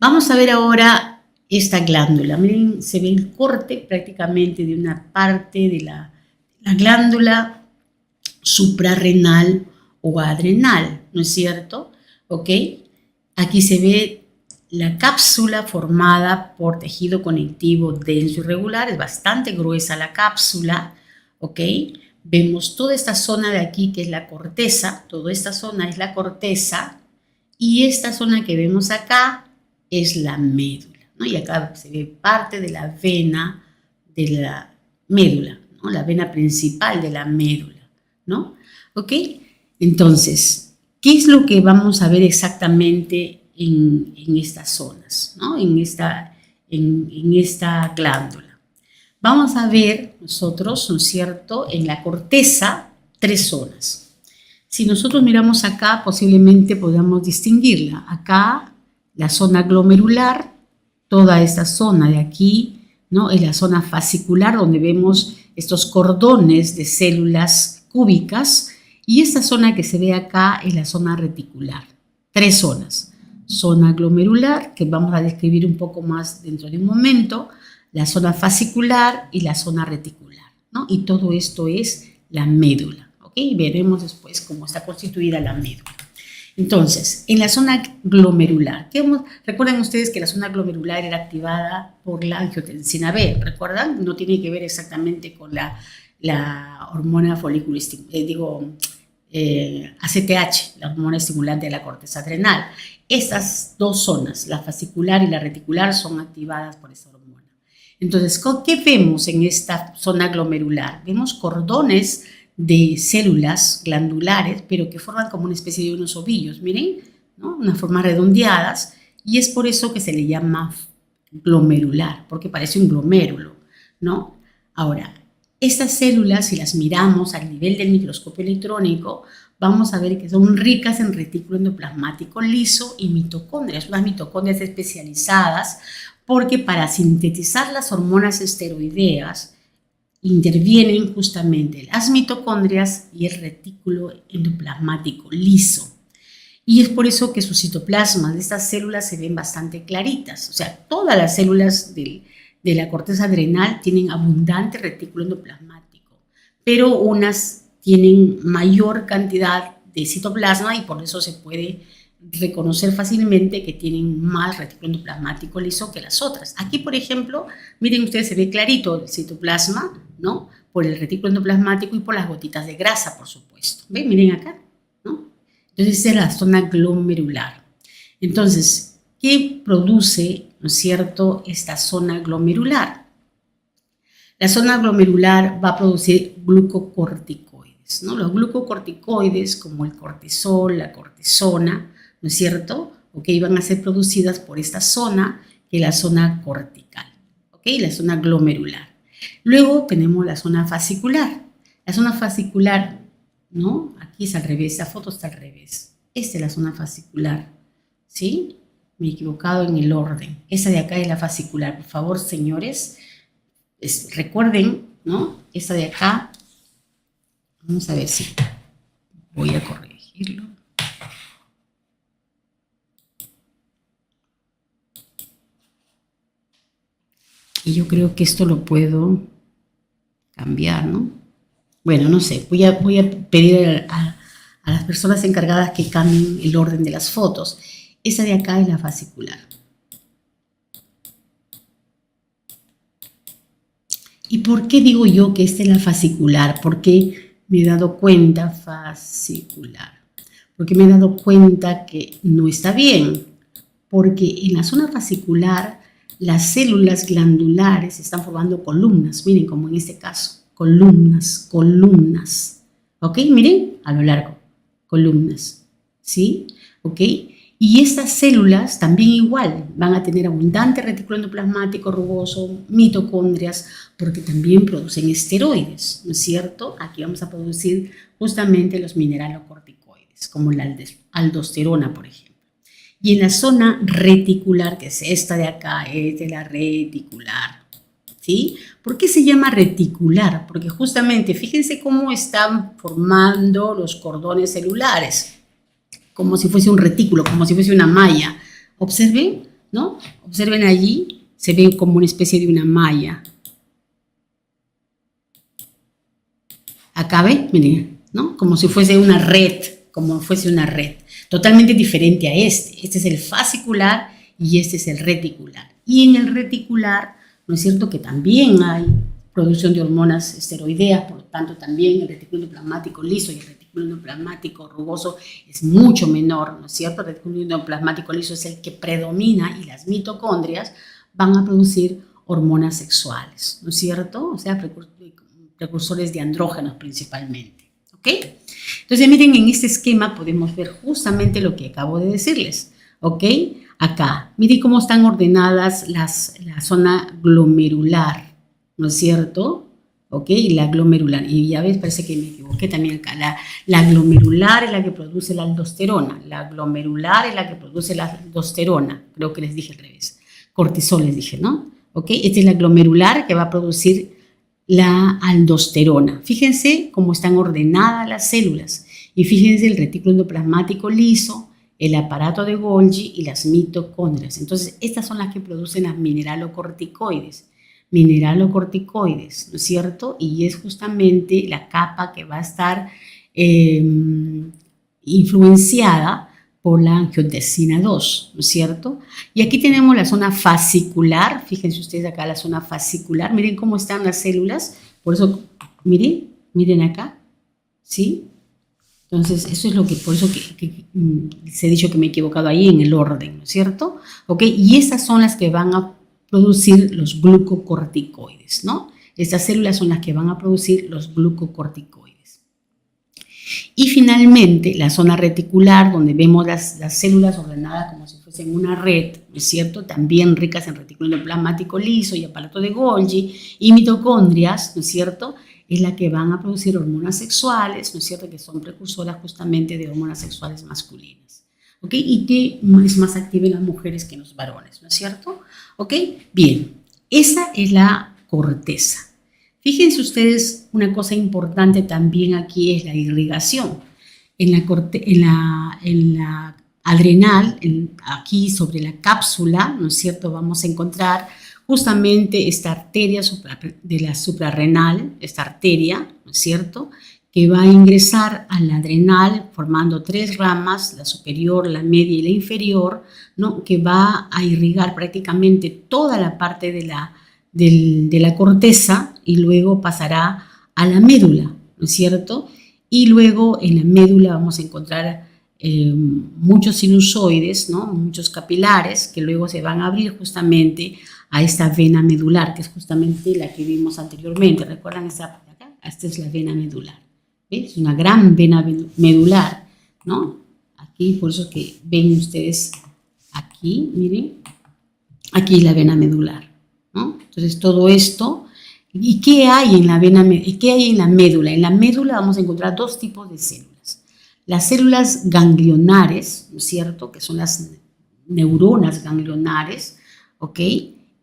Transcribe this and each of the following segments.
Vamos a ver ahora esta glándula. Miren, se ve el corte prácticamente de una parte de la glándula suprarrenal o adrenal, ¿no es cierto? ¿Ok? Aquí se ve la cápsula formada por tejido conectivo denso y regular. Es bastante gruesa la cápsula, ¿ok? Vemos toda esta zona de aquí que es la corteza. Toda esta zona es la corteza. Y esta zona que vemos acá es la médula, ¿no? Y acá se ve parte de la vena de la médula, ¿no? La vena principal de la médula, ¿no? ¿Ok? Entonces, ¿qué es lo que vamos a ver exactamente en estas zonas, ¿no? En esta glándula? Vamos a ver nosotros, ¿no es cierto?, en la corteza, 3 zonas. Si nosotros miramos acá, posiblemente podamos distinguirla. Acá, la zona glomerular, toda esta zona de aquí, ¿no?, es la zona fascicular, donde vemos estos cordones de células cúbicas, y esta zona que se ve acá es la zona reticular. 3 zonas. Zona glomerular, que vamos a describir un poco más dentro de un momento, la zona fascicular y la zona reticular, ¿no? Y todo esto es la médula, ¿ok? Veremos después cómo está constituida la médula. Entonces, en la zona glomerular, recuerden ustedes que la zona glomerular era activada por la angiotensina B, ¿recuerdan? No tiene que ver exactamente con la hormona folículo ACTH, la hormona estimulante de la corteza adrenal. Estas 2 zonas, la fascicular y la reticular, son activadas por esa hormona. Entonces, ¿qué vemos en esta zona glomerular? Vemos cordones de células glandulares, pero que forman como una especie de unos ovillos, miren, ¿no? Unas formas redondeadas, y es por eso que se le llama glomerular, porque parece un glomérulo, ¿no? Ahora, estas células, si las miramos al nivel del microscopio electrónico, vamos a ver que son ricas en retículo endoplasmático liso y mitocondrias, unas mitocondrias especializadas, porque para sintetizar las hormonas esteroideas intervienen justamente las mitocondrias y el retículo endoplasmático liso. Y es por eso que sus citoplasmas de estas células se ven bastante claritas. O sea, todas las células de la corteza adrenal tienen abundante retículo endoplasmático, pero unas tienen mayor cantidad de citoplasma y por eso se puede reconocer fácilmente que tienen más retículo endoplasmático liso que las otras. Aquí, por ejemplo, miren ustedes, se ve clarito el citoplasma, ¿no?, por el retículo endoplasmático y por las gotitas de grasa, por supuesto. ¿Ven? Miren acá, ¿no? Entonces, esa es la zona glomerular. Entonces, ¿qué produce, no es cierto, esta zona glomerular? La zona glomerular va a producir glucocorticoides, ¿no? Los glucocorticoides, como el cortisol, la cortisona, ¿no es cierto?, ¿ok?, van a ser producidas por esta zona, que es la zona cortical, ¿ok?, la zona glomerular. Luego tenemos la zona fascicular. La zona fascicular, ¿no?, aquí es al revés, la foto está al revés. Esta es la zona fascicular, ¿sí? Me he equivocado en el orden. Esa de acá es la fascicular. Por favor, señores, recuerden, ¿no?, esa de acá. Vamos a ver si voy a corregirlo. Y yo creo que esto lo puedo cambiar, ¿no? Bueno, no sé, voy a pedir a las personas encargadas que cambien el orden de las fotos. Esa de acá es la fascicular. ¿Y por qué digo yo que esta es la fascicular? Porque me he dado cuenta, fascicular, porque me he dado cuenta que no está bien, porque en la zona fascicular las células glandulares están formando columnas, miren, como en este caso, columnas, ¿ok? Miren, a lo largo, columnas, ¿sí? ¿Ok? Y estas células también igual van a tener abundante retículo endoplasmático rugoso, mitocondrias, porque también producen esteroides, ¿no es cierto? Aquí vamos a producir justamente los mineralocorticoides, como la aldosterona, por ejemplo. Y en la zona reticular, que es esta de acá, es de la reticular, ¿sí? ¿Por qué se llama reticular? Porque justamente, fíjense cómo están formando los cordones celulares, como si fuese un retículo, como si fuese una malla. Observen, ¿no? Observen allí, se ve como una especie de una malla. Acá ve, miren, ¿no? Como si fuese una red, totalmente diferente a este. Este es el fascicular y este es el reticular. Y en el reticular, ¿no es cierto?, que también hay producción de hormonas esteroideas, por lo tanto también el retículo endoplasmático liso y el retículo endoplasmático rugoso es mucho menor, ¿no es cierto? El retículo endoplasmático liso es el que predomina y las mitocondrias van a producir hormonas sexuales, ¿no es cierto? O sea, precursores de andrógenos principalmente, ¿ok? Entonces, miren, en este esquema podemos ver justamente lo que acabo de decirles, ¿ok? Acá, miren cómo están ordenadas la zona glomerular, ¿no es cierto? ¿Ok? Y la glomerular. Y ya ves, parece que me equivoqué también acá. La glomerular es la que produce la aldosterona. La glomerular es la que produce la aldosterona. Creo que les dije al revés. Cortisol les dije, ¿no? ¿Ok? Esta es la glomerular que va a producir la aldosterona. Fíjense cómo están ordenadas las células. Y fíjense el retículo endoplasmático liso, el aparato de Golgi y las mitocondrias. Entonces, estas son las que producen las mineralocorticoides, ¿no es cierto? Y es justamente la capa que va a estar influenciada por la angiotensina 2, ¿no es cierto? Y aquí tenemos la zona fascicular, fíjense ustedes acá la zona fascicular, miren cómo están las células, por eso, miren acá, ¿sí? Entonces, eso es lo que, por eso que se ha dicho que me he equivocado ahí en el orden, ¿no es cierto? ¿Ok? Y estas son las que van a producir los glucocorticoides, ¿no? Estas células son las que van a producir los glucocorticoides. Y finalmente, la zona reticular, donde vemos las células ordenadas como si fuesen una red, ¿no es cierto? También ricas en retículo endoplasmático liso y aparato de Golgi y mitocondrias, ¿no es cierto?, es la que van a producir hormonas sexuales, ¿no es cierto?, que son precursoras justamente de hormonas sexuales masculinas, ¿ok? Y que es más activa en las mujeres que en los varones, ¿no es cierto? ¿Ok? Bien, esa es la corteza. Fíjense ustedes, una cosa importante también aquí es la irrigación. En la adrenal, aquí sobre la cápsula, ¿no es cierto?, vamos a encontrar justamente esta arteria de la suprarrenal, esta arteria, ¿no es cierto?, que va a ingresar a la adrenal formando 3 ramas, la superior, la media y la inferior, ¿no?, que va a irrigar prácticamente toda la parte de la corteza y luego pasará a la médula, ¿no es cierto? Y luego en la médula vamos a encontrar muchos sinusoides, ¿no?, muchos capilares que luego se van a abrir justamente a esta vena medular, que es justamente la que vimos anteriormente. ¿Recuerdan esta parte acá? Esta es la vena medular. ¿Ves? Es una gran vena medular, ¿no? Aquí, por eso que ven ustedes aquí, miren, aquí la vena medular, ¿no? Entonces, todo esto. ¿Y qué hay en la vena? ¿Y qué hay en la médula? En la médula vamos a encontrar 2 tipos de células. Las células ganglionares, ¿no es cierto?, que son las neuronas ganglionares, ¿ok?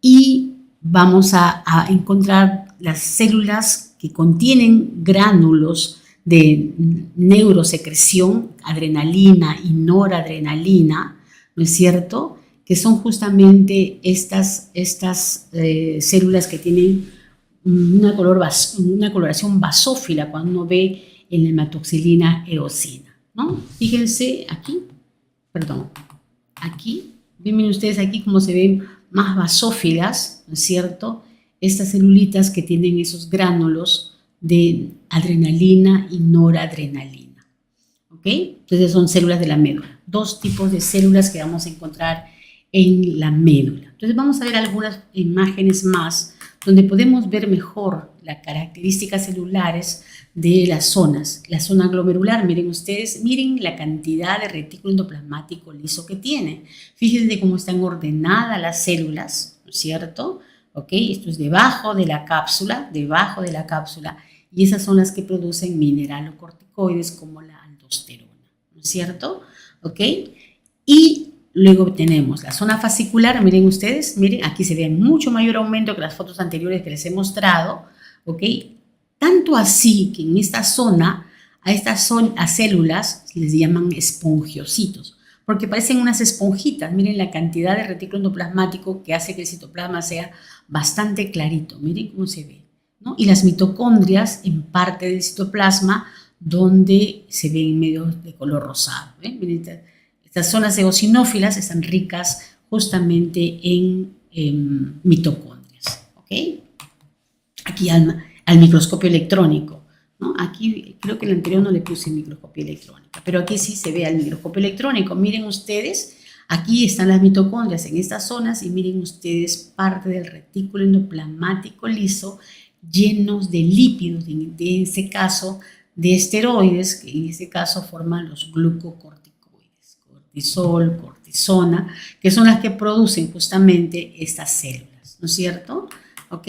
Y vamos a encontrar las células que contienen gránulos de neurosecreción, adrenalina y noradrenalina, ¿no es cierto?, que son justamente estas células que tienen una coloración basófila cuando uno ve en la hematoxilina eosina, ¿no? Fíjense aquí, aquí, ven ustedes aquí cómo se ven más basófilas, ¿no es cierto?, estas celulitas que tienen esos gránulos de adrenalina y noradrenalina, ¿ok? Entonces son células de la médula, 2 tipos de células que vamos a encontrar en la médula. Entonces vamos a ver algunas imágenes más donde podemos ver mejor las características celulares de las zonas. La zona glomerular, miren ustedes, miren la cantidad de retículo endoplasmático liso que tiene. Fíjense cómo están ordenadas las células, ¿no es cierto? ¿Ok? Esto es debajo de la cápsula, y esas son las que producen mineralocorticoides como la aldosterona, ¿no es cierto? ¿Ok? Y luego tenemos la zona fascicular, miren ustedes, miren, aquí se ve mucho mayor aumento que las fotos anteriores que les he mostrado, ¿ok? Tanto así que en esta zona, a células les llaman espongiocitos, porque parecen unas esponjitas. Miren la cantidad de retículo endoplasmático que hace que el citoplasma sea bastante clarito. Miren cómo se ve, ¿no? Y las mitocondrias en parte del citoplasma donde se ven medio de color rosado. Miren, estas zonas eosinófilas están ricas justamente en mitocondrias. ¿Ok? Aquí al microscopio electrónico, ¿no? Aquí creo que el anterior no le puse microscopía electrónica, pero aquí sí se ve al microscopio electrónico. Miren ustedes, aquí están las mitocondrias en estas zonas y miren ustedes parte del retículo endoplasmático liso llenos de lípidos, en este caso de esteroides, que en este caso forman los glucocorticoides, cortisol, cortisona, que son las que producen justamente estas células, ¿no es cierto? ¿Ok?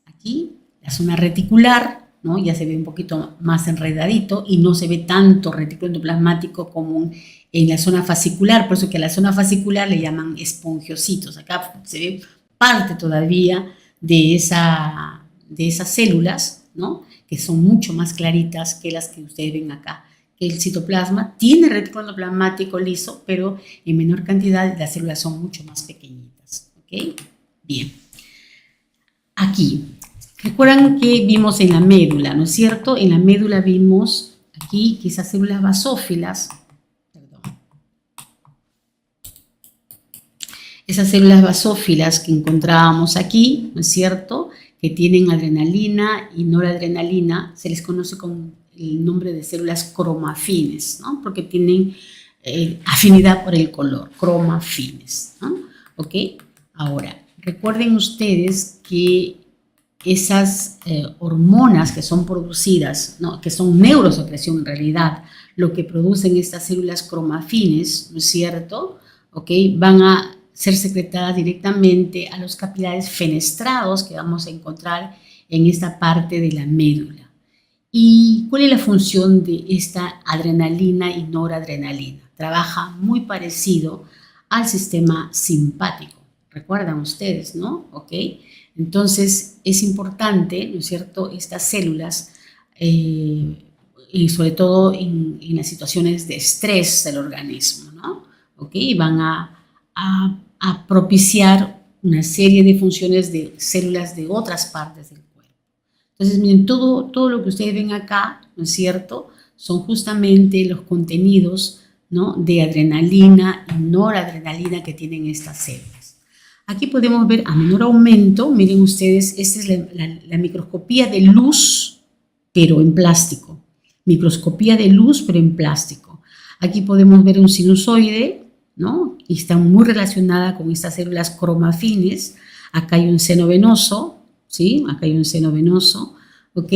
Aquí la zona reticular, ¿no? Ya se ve un poquito más enredadito y no se ve tanto retículo endoplasmático como en la zona fascicular, por eso que a la zona fascicular le llaman espongiocitos. Acá se ve parte todavía de esas células, ¿no? Que son mucho más claritas que las que ustedes ven acá. Que el citoplasma tiene retículo endoplasmático liso, pero en menor cantidad las células son mucho más pequeñitas. ¿Ok? Bien. Aquí, recuerdan que vimos en la médula, ¿no es cierto? En la médula vimos aquí que esas células basófilas, esas células basófilas que encontrábamos aquí, ¿no es cierto?, que tienen adrenalina y noradrenalina, se les conoce con el nombre de células cromafines, ¿no? Porque tienen afinidad por el color, cromafines, ¿no? ¿Ok? Ahora, recuerden ustedes que esas hormonas que son producidas, ¿no? Que son neurosecreción en realidad, lo que producen estas células cromafines, ¿no es cierto?, ¿ok?, van a ser secretadas directamente a los capilares fenestrados que vamos a encontrar en esta parte de la médula. ¿Y cuál es la función de esta adrenalina y noradrenalina? Trabaja muy parecido al sistema simpático. ¿Recuerdan ustedes, no? ¿Ok? Entonces es importante, ¿no es cierto?, estas células, y sobre todo en las situaciones de estrés del organismo, ¿no? ¿Ok? Van a propiciar una serie de funciones de células de otras partes del cuerpo. Entonces, miren, todo lo que ustedes ven acá, ¿no es cierto?, son justamente los contenidos, ¿no?, de adrenalina y noradrenalina que tienen estas células. Aquí podemos ver a menor aumento, miren ustedes, esta es la microscopía de luz, pero en plástico. Microscopía de luz, pero en plástico. Aquí podemos ver un sinusoide, ¿no?, y está muy relacionada con estas células cromafines. Acá hay un seno venoso, ¿sí? Acá hay un seno venoso, ¿ok?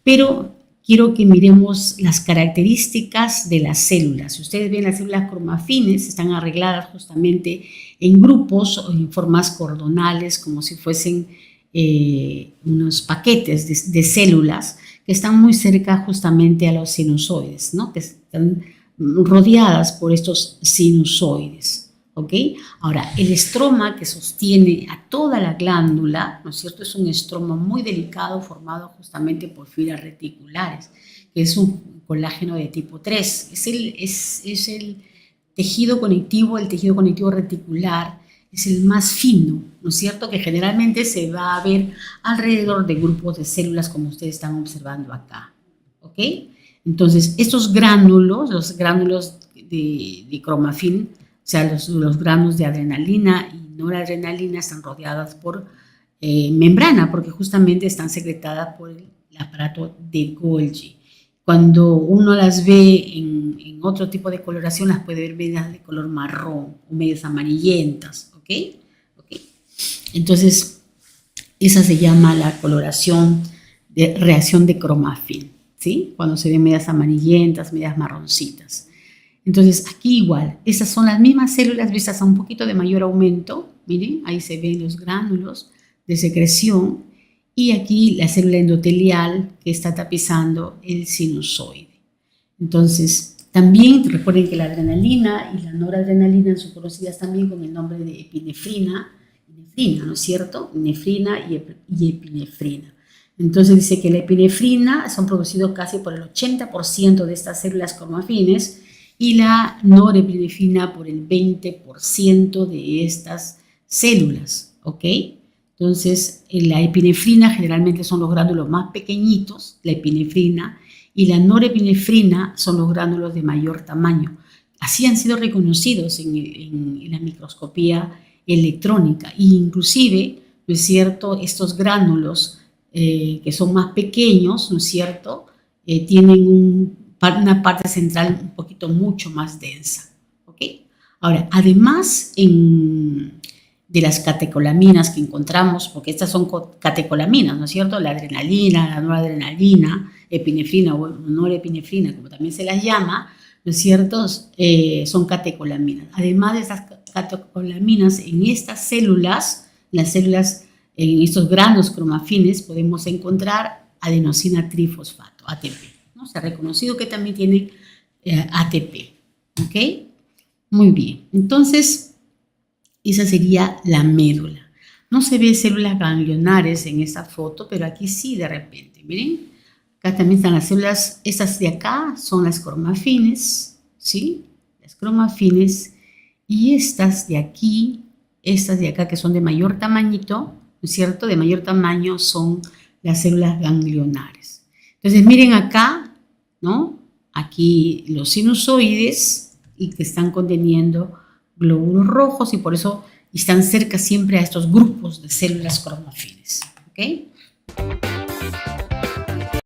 Pero quiero que miremos las características de las células. Si ustedes ven, las células cromafines están arregladas justamente en grupos o en formas cordonales, como si fuesen unos paquetes de células que están muy cerca justamente a los sinusoides, ¿no?, que están rodeadas por estos sinusoides, ¿ok? Ahora, el estroma que sostiene a toda la glándula, ¿no es cierto?, es un estroma muy delicado formado justamente por fibras reticulares, que es un colágeno de tipo 3. Es el tejido conectivo reticular, es el más fino, ¿no es cierto?, que generalmente se va a ver alrededor de grupos de células como ustedes están observando acá, ¿ok? Entonces, estos gránulos, los gránulos de cromafin, o sea, los gránulos de adrenalina y noradrenalina están rodeados por membrana, porque justamente están secretadas por el aparato de Golgi. Cuando uno las ve en otro tipo de coloración, las puede ver medias de color marrón o medias amarillentas, ¿ok? Entonces, esa se llama la coloración de reacción de cromafin, ¿sí? Cuando se ven medias amarillentas, medias marroncitas. Entonces, aquí igual, estas son las mismas células vistas a un poquito de mayor aumento. Miren, ahí se ven los gránulos de secreción y aquí la célula endotelial que está tapizando el sinusoide. Entonces, también recuerden que la adrenalina y la noradrenalina son conocidas también con el nombre de epinefrina, ¿no es cierto? Nefrina y epinefrina. Entonces dice que la epinefrina son producidos casi por el 80% de estas células cromafines y la norepinefrina por el 20% de estas células, ¿ok? Entonces, la epinefrina generalmente son los gránulos más pequeñitos, la epinefrina, y la norepinefrina son los gránulos de mayor tamaño. Así han sido reconocidos en la microscopía electrónica, e inclusive, ¿no es cierto?, estos gránulos que son más pequeños, ¿no es cierto?, tienen una parte central un poquito mucho más densa, ¿ok? Ahora, además de las catecolaminas que encontramos, porque estas son catecolaminas, ¿no es cierto? La adrenalina, la noradrenalina, epinefrina o norepinefrina, como también se las llama, ¿no es cierto? Son catecolaminas. Además de estas catecolaminas, en estas células, las células, en estos granos cromafines, podemos encontrar adenosina trifosfato, ATP, ¿no? Se ha reconocido que también tienen ATP, ¿ok? Muy bien, entonces esa sería la médula. No se ve células ganglionares en esa foto, pero aquí sí de repente, miren. Acá también están las células, estas de acá son las cromafines, ¿sí? Las cromafines. Y estas de aquí, estas de acá que son de mayor tamañito, ¿no es cierto? De mayor tamaño son las células ganglionares. Entonces miren acá, ¿no? Aquí los sinusoides y que están conteniendo glóbulos rojos y por eso están cerca siempre a estos grupos de células cromafines, ¿ok?